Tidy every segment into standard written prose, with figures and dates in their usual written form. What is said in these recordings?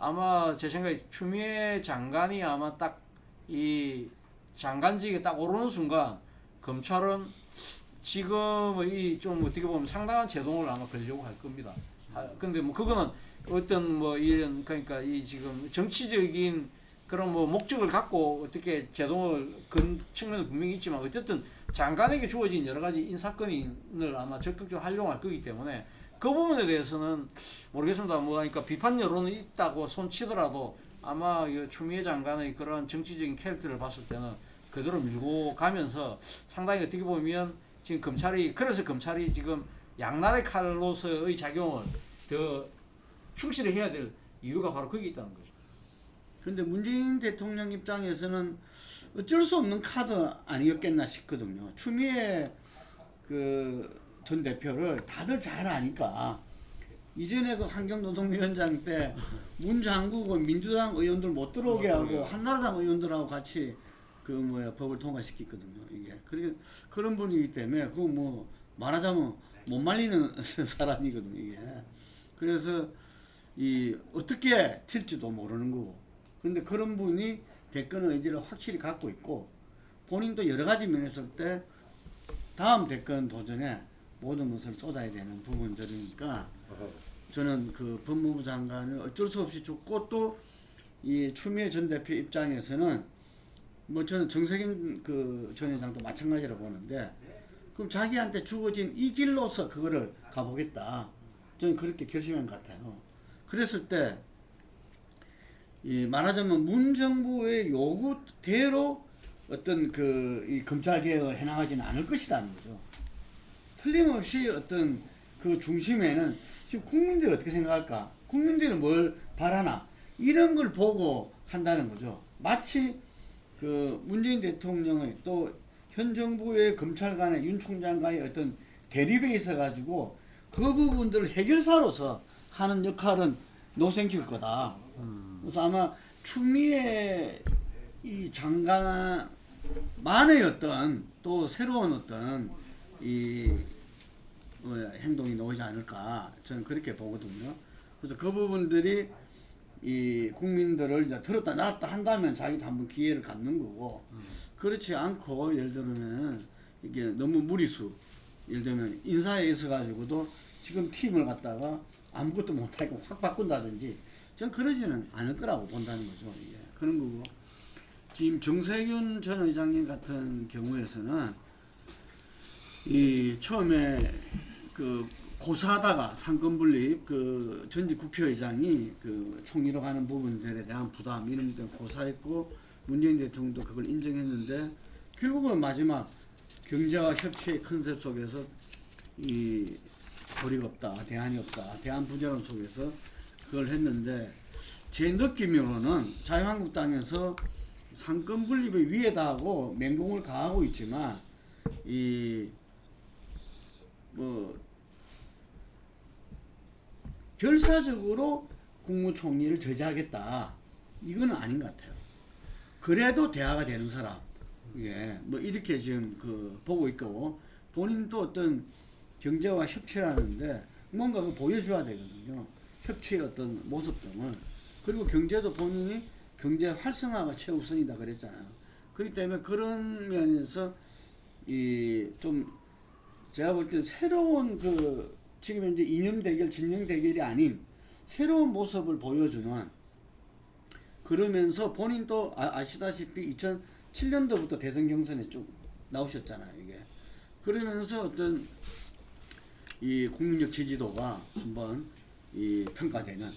아마 제 생각에 추미애 장관이 아마 딱 이 장관직에 딱 오르는 순간 검찰은 지금 이 좀 어떻게 보면 상당한 제동을 아마 걸려고 할 겁니다. 근데 뭐 그거는 어떤 뭐 이런 그러니까 이 지금 정치적인 그런 뭐 목적을 갖고 어떻게 제동을 건 측면은 분명히 있지만 어쨌든 장관에게 주어진 여러 가지 인사권을 아마 적극적으로 활용할 거기 때문에 그 부분에 대해서는 모르겠습니다. 뭐 그러니까 비판 여론이 있다고 손치더라도 아마 이 추미애 장관의 그런 정치적인 캐릭터를 봤을 때는 그대로 밀고 가면서 상당히 어떻게 보면 지금 검찰이 그래서 검찰이 지금 양날의 칼로서의 작용을 더 충실히 해야 될 이유가 바로 거기 있다는 거죠. 그런데 문재인 대통령 입장에서는 어쩔 수 없는 카드 아니었겠나 싶거든요. 추미애 그 전 대표를 다들 잘 아니까 이전에 그 환경노동위원장 때 문장구고 민주당 의원들 못 들어오게 하고 한나라당 의원들하고 같이 그 뭐야 법을 통과시켰거든요. 이게 그런 분이기 때문에 그거 뭐 말하자면 못 말리는 사람이거든요. 이게 그래서 이 어떻게 튈지도 모르는 거고. 그런데 그런 분이 대권 의지를 확실히 갖고 있고 본인도 여러 가지 면에서 때 다음 대권 도전에 모든 것을 쏟아야 되는 부분들이니까 저는 그 법무부 장관을 어쩔 수 없이 줬고 또 이 추미애 전 대표 입장에서는 뭐 저는 정세균 그 전 회장도 마찬가지라고 보는데 그럼 자기한테 주어진 이 길로서 그거를 가보겠다. 저는 그렇게 결심한 것 같아요. 그랬을 때 이 말하자면 문 정부의 요구대로 어떤 그 이 검찰 개혁을 해나가지는 않을 것이라는 거죠. 틀림없이 어떤 그 중심에는 지금 국민들이 어떻게 생각할까? 국민들은 뭘 바라나? 이런 걸 보고 한다는 거죠. 마치 그 문재인 대통령의 또 현 정부의 검찰 간의 윤 총장과의 어떤 대립에 있어 가지고 그 부분들을 해결사로서 하는 역할은 노생길 거다. 그래서 아마 추미애 이 장관만의 어떤 또 새로운 어떤 이 행동이 나오지 않을까 저는 그렇게 보거든요. 그래서 그 부분들이 이 국민들을 이제 들었다 놨다 한다면 자기도 한번 기회를 갖는 거고 그렇지 않고 예를 들면 이게 너무 무리수 예를 들면 인사에 있어 가지고도 지금 팀을 갖다가 아무것도 못하고 확 바꾼다든지 저는 그러지는 않을 거라고 본다는 거죠. 이게 그런 거고 지금 정세균 전 의장님 같은 경우에서는 이 처음에 그 고사하다가 상권분립 그 전직 국회의장이 그 총리로 가는 부분들에 대한 부담 이런 데 고사했고 문재인 대통령도 그걸 인정했는데 결국은 마지막 경제와 협치의 컨셉 속에서 이 도리가 없다, 대안이 없다, 대안 부재론 속에서 그걸 했는데 제 느낌으로는 자유한국당에서 상권분립의 위에다 하고 맹공을 가하고 있지만 이 뭐 결사적으로 국무총리를 저지하겠다 이거는 아닌 것 같아요. 그래도 대화가 되는 사람, 예, 뭐 이렇게 지금 그 보고 있고 본인도 어떤 경제와 협치라는데 뭔가 그 보여줘야 되거든요. 협치의 어떤 모습 등을 그리고 경제도 본인이 경제 활성화가 최우선이다 그랬잖아요. 그렇기 때문에 그런 면에서 이 좀 제가 볼 때 새로운 그 지금 현재 이념 대결, 진영 대결이 아닌 새로운 모습을 보여주는 그러면서 본인도 아시다시피 2007년도부터 대선 경선에 쭉 나오셨잖아요. 이게 그러면서 어떤 이 국민적 지지도가 한번 이 평가되는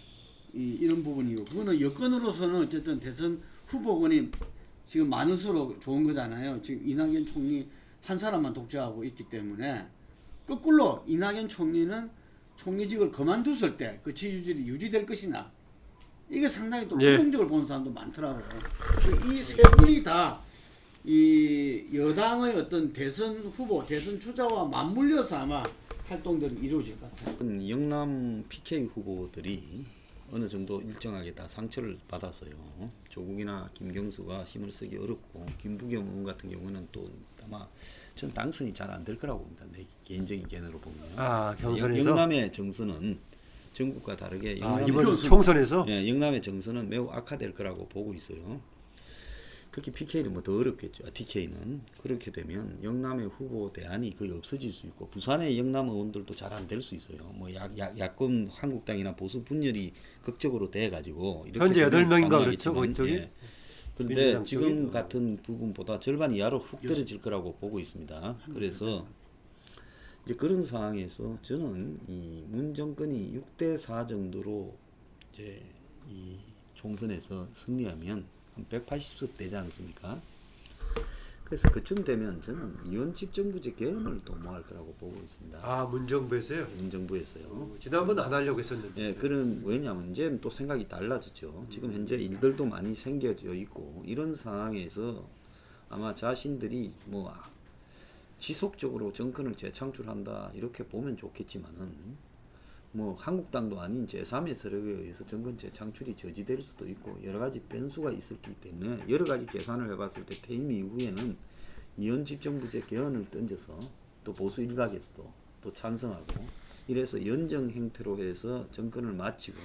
이런 부분이고 그거는 여건으로서는 어쨌든 대선 후보군이 지금 많을수록 좋은 거잖아요. 지금 이낙연 총리 한 사람만 독주하고 있기 때문에 거꾸로 이낙연 총리는 총리직을 그만뒀을 때 그 지지율이 유지될 것이나 이게 상당히 또 부정적으로 보는 사람도 많더라고요. 이 세 분이 다 이 여당의 어떤 대선 후보, 대선 주자와 맞물려서 아마 활동들이 이루어질 것 같아요. 영남 PK 후보들이 어느 정도 일정하게 다 상처를 받았어요. 조국이나 김경수가 힘을 쓰기 어렵고 김부겸 의원 같은 경우는 또 아마 전 당선이 잘 안 될 거라고 봅니다. 내 개인적인 견해로 보면. 경선에서 영남의 정서는 전국과 다르게 아, 영남의 이번 총선에서 예, 영남의 정서는 매우 악화될 거라고 보고 있어요. 특히 PK는 뭐 더 어렵겠죠. TK는 그렇게 되면 영남의 후보 대안이 거의 없어질 수 있고 부산의 영남 의원들도 잘 안 될 수 있어요. 뭐 야권 한국당이나 보수 분열이 극적으로 돼 가지고 현재 8명인가 그렇죠. 그쪽이. 예. 그런데 민주당 지금 쪽이? 같은 부분보다 절반 이하로 훅 떨어질 거라고 보고 있습니다. 그래서 이제 그런 상황에서 저는 이 문 정권이 6대4 정도로 이제 이 총선에서 승리하면 한 180석 되지 않습니까? 그래서 그쯤 되면 저는 이원 집정부제 개헌을 도모할 거라고 보고 있습니다. 아, 문정부에서요. 문 정부에서요. 지난번 안 하려고 했었는데. 예, 그런 왜냐하면 이제는 또 생각이 달라졌죠. 지금 현재 일들도 많이 생겨져 있고 이런 상황에서 아마 자신들이 뭐 지속적으로 정권을 재창출한다 이렇게 보면 좋겠지만은 뭐 한국당도 아닌 제3의 세력에 의해서 정권 재창출이 저지될 수도 있고 여러 가지 변수가 있었기 때문에 여러 가지 계산을 해봤을 때 퇴임 이후에는 이원 집정부제 개헌을 던져서 또 보수 일각에서도 또 찬성하고 이래서 연정 행태로 해서 정권을 마치고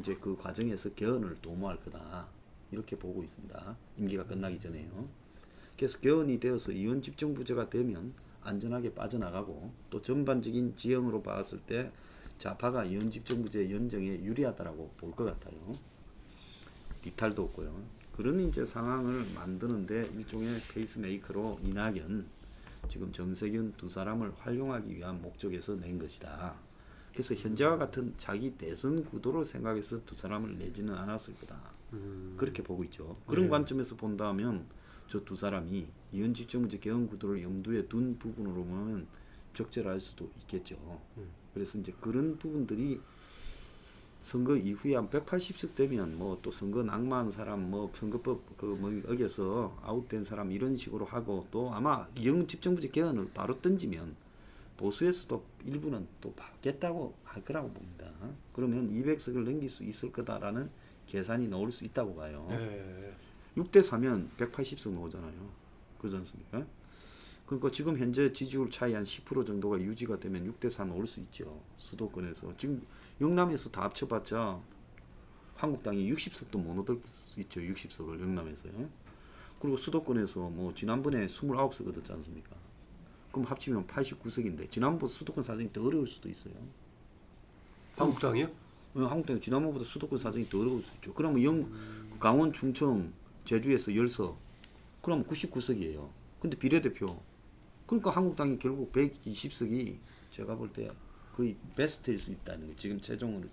이제 그 과정에서 개헌을 도모할 거다 이렇게 보고 있습니다. 임기가 끝나기 전에요. 그래서 개헌이 되어서 이원 집정부제가 되면 안전하게 빠져나가고 또 전반적인 지형으로 봤을 때 좌파가 이원 집정부제 연정에 유리하다라고 볼 것 같아요. 이탈도 없고요. 그런 이제 상황을 만드는데 일종의 페이스메이커로 이낙연, 지금 정세균 두 사람을 활용하기 위한 목적에서 낸 것이다. 그래서 현재와 같은 자기 대선 구도를 생각해서 두 사람을 내지는 않았을 거다. 그렇게 보고 있죠. 그런 관점에서 본다면 저 두 사람이 이원 집정부제 개헌 구도를 염두에 둔 부분으로 보면 적절할 수도 있겠죠. 그래서 이제 그런 부분들이 선거 이후에 한 180석 되면 뭐 또 선거 낙마한 사람 뭐 선거법 그 뭐 어겨서 아웃된 사람 이런 식으로 하고 또 아마 이원 집정부제 개헌을 바로 던지면 보수에서도 일부는 또 받겠다고 할 거라고 봅니다. 그러면 200석을 넘길 수 있을 거다라는 계산이 나올 수 있다고 봐요. 예. 6대4면 180석 나오잖아요. 그렇지 않습니까? 그러니까 지금 현재 지지율 차이 한 10% 정도가 유지가 되면 6대4 나올 수 있죠. 수도권에서. 지금 영남에서 다 합쳐봤자 한국당이 60석도 못 얻을 수 있죠. 60석을 영남에서요. 그리고 수도권에서 뭐 지난번에 29석 얻었지 않습니까? 그럼 합치면 89석인데 지난번 수도권 사정이 더 어려울 수도 있어요. 한국당이요? 한국당이 지난번보다 수도권 사정이 더 어려울 수 있죠. 그러면 강원, 충청, 제주에서 10석, 그러면 99석이에요. 근데 비례대표, 그러니까 한국당이 결국 120석이 제가 볼 때 거의 베스트일 수 있다는 거 지금 최종으로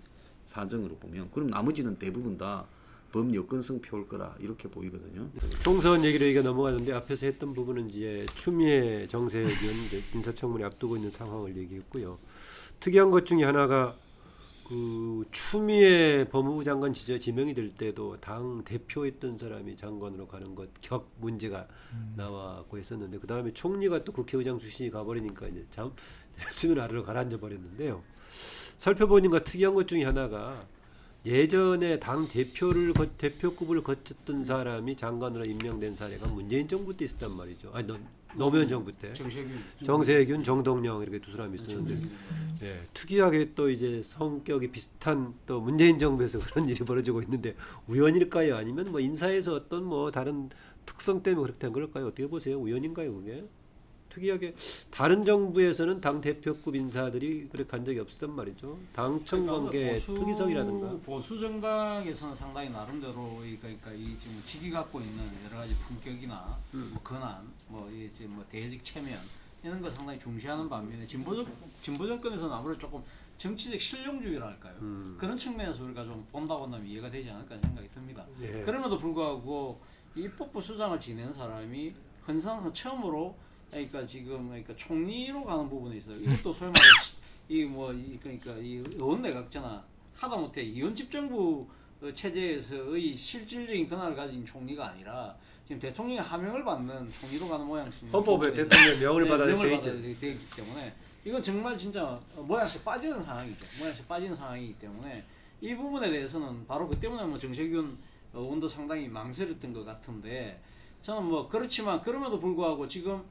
사정으로 보면. 그럼 나머지는 대부분 다 범여건성 표일 거라 이렇게 보이거든요. 총선 얘기로 얘기가 넘어가는데 앞에서 했던 부분은 이제 추미애 정세균 인사청문회 앞두고 있는 상황을 얘기했고요. 특이한 것 중에 하나가 그 추미애 법무부 장관 지명이 될 때도 당 대표했던 사람이 장관으로 가는 것 격 문제가 나왔고 했었는데 그 다음에 총리가 또 국회의장 출신이 가버리니까 이제 참 수면 아래로 가라앉아 버렸는데요. 살펴보니까 특이한 것 중에 하나가 예전에 당 대표급을 거쳤던 사람이 장관으로 임명된 사례가 문재인 정부 때 있었단 말이죠. 아니 노무현 정부 때 정세균, 정동영 이렇게 두 사람이 있었는데 예, 특이하게 또 이제 성격이 비슷한 또 문재인 정부에서 그런 일이 벌어지고 있는데 우연일까요? 아니면 뭐 인사에서 어떤 뭐 다른 특성 때문에 그렇게 된 걸까요? 어떻게 보세요? 우연인가요, 그게? 특이하게 다른 정부에서는 당 대표급 인사들이 그렇게 간 적이 없었단 말이죠. 당청 관계 특이성이라든가. 보수 정당에서는 상당히 나름대로 그러니까 이 지금 직위 갖고 있는 여러 가지 품격이나 뭐 권한, 뭐 이제 뭐 대직 체면 이런 거 상당히 중시하는 반면에 진보 정권에서는 아무래도 조금 정치적 실용주의랄까요? 그런 측면에서 우리가 좀 본다고 한다면 이해가 되지 않을까 생각이 듭니다. 예. 그럼에도 불구하고 이 입법부 수장을 지낸 사람이 헌상에서 처음으로 그러니까 지금 그러니까 총리로 가는 부분에 있어요. 이것도 소위 말해 그러니까 이 의원 내각제나 하다못해 이원 집정부 체제에서의 실질적인 권한을 가진 총리가 아니라 지금 대통령의 하명을 받는 총리로 가는 모양새입니다. 헌법에 대통령 명을 받아야 되기 때문에 이건 정말 진짜 모양새 빠지는 상황이죠. 모양새 빠지는 상황이기 때문에 이 부분에 대해서는 바로 그 때문에 뭐 정세균 의원도 상당히 망설였던 것 같은데 저는 뭐 그렇지만 그럼에도 불구하고 지금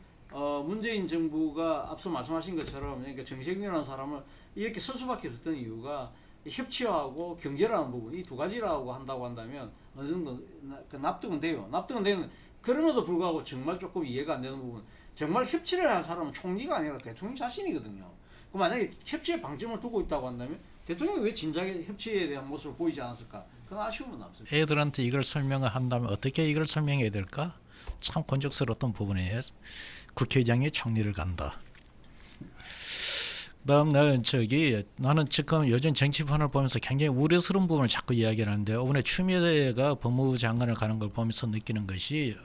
문재인 정부가 앞서 말씀하신 것처럼 그러니까 정세균이라는 사람을 이렇게 쓸 수밖에 없었던 이유가 협치하고 경제라는 부분 이 두 가지라고 한다고 한다면 어느 정도 납득은 돼요. 납득은 되는 그럼에도 불구하고 정말 조금 이해가 안 되는 부분 정말 협치를 할 사람은 총리가 아니라 대통령 자신이거든요. 그 만약에 협치에 방점을 두고 있다고 한다면 대통령이 왜 진작에 협치에 대한 모습을 보이지 않았을까? 그건 아쉬움은 남습니다. 애들한테 이걸 설명을 한다면 어떻게 이걸 설명해야 될까? 참 곤욕스러웠던 부분이에요. 국회의장이 총리를 간다. 그다음 나는 지금 요즘 정치판을 보면서 굉장히 우려스러운 부분을 자꾸 이야기를 하는데 이번에 추미애가 법무부 장관을 가는 걸 보면서 느끼는 것이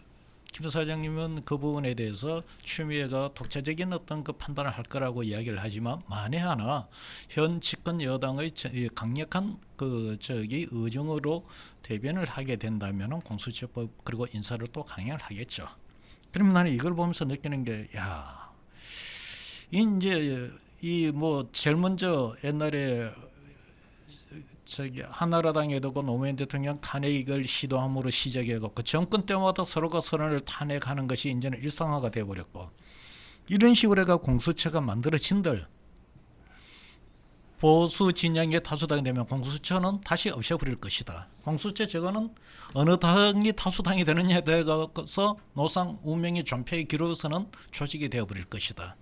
김 사장님은 그 부분에 대해서 추미애가 독자적인 어떤 그 판단을 할 거라고 이야기를 하지만 만에 하나 현 집권 여당의 강력한 의중으로 대변을 하게 된다면은 공수처법 그리고 인사를 또 강행을 하겠죠. 그러면 나는 이걸 보면서 느끼는 게 이제 이 뭐 제일 먼저 옛날에 한나라당에도 그 노무현 대통령 탄핵을 시도함으로 시작해갖고 정권 때마다 서로가 서로를 탄핵하는 것이 이제는 일상화가 돼버렸고 이런 식으로 해가 공수처가 만들어진들 보수 진영의 다수당이 되면 공수처는 다시 없애버릴 것이다. 공수처 저거는 어느 당이 다수당이 되느냐에 대해서 노상 운명의 존폐의 기로에서는 조직이 되어버릴 것이다.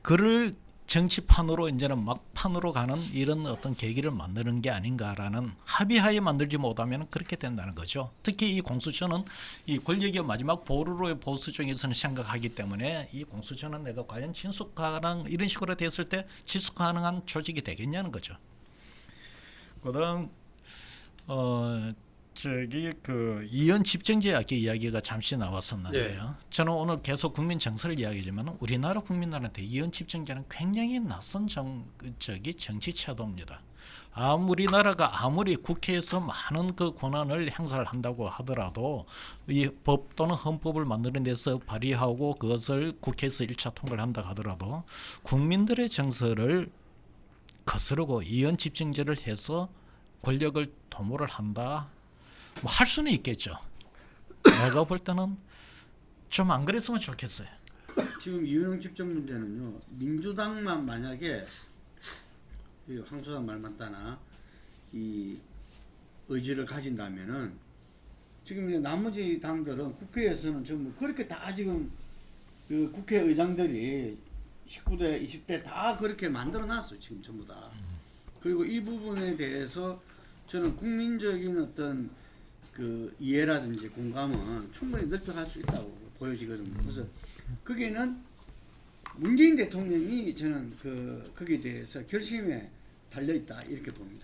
그를 정치판으로 이제는 막판으로 가는 이런 어떤 계기를 만드는 게 아닌가라는 합의하에 만들지 못하면 그렇게 된다는 거죠. 특히 이 공수처는 이 권력의 마지막 보루로의 보수 쪽에서는 생각하기 때문에 이 공수처는 내가 과연 진속 가능 이런 식으로 됐을 때 지속 가능한 조직이 되겠냐는 거죠. 그다음 이원 집정제 아까 이야기가 잠시 나왔었는데요. 저는 오늘 계속 국민 정서를 이야기하지만 우리나라 국민들한테 이원 집정제는 굉장히 낯선 정치 태도입니다. 우리나라가 아무리 국회에서 많은 그 권한을 행사를 한다고 하더라도 이 법 또는 헌법을 만드는 데서 발의하고 그것을 국회에서 1차 통과를 한다 하더라도 국민들의 정서를 거스르고 이원 집정제를 해서 권력을 도모를 한다. 뭐 할 수는 있겠죠. 내가 볼 때는 좀 안 그랬으면 좋겠어요. 지금 이은영 집정 문제는요. 민주당만 만약에 황 소장 말 맞다나 이 의지를 가진다면은 지금 이제 나머지 당들은 국회에서는 전부 그렇게 다 지금 그 국회의장들이 19대, 20대 다 그렇게 만들어놨어요. 지금 전부 다. 그리고 이 부분에 대해서 저는 국민적인 어떤 그 이해라든지 공감은 충분히 넓혀갈 수 있다고 보여지거든요. 그래서 거기에는 문재인 대통령이 저는 거기에 대해서 결심에 달려 있다 이렇게 봅니다.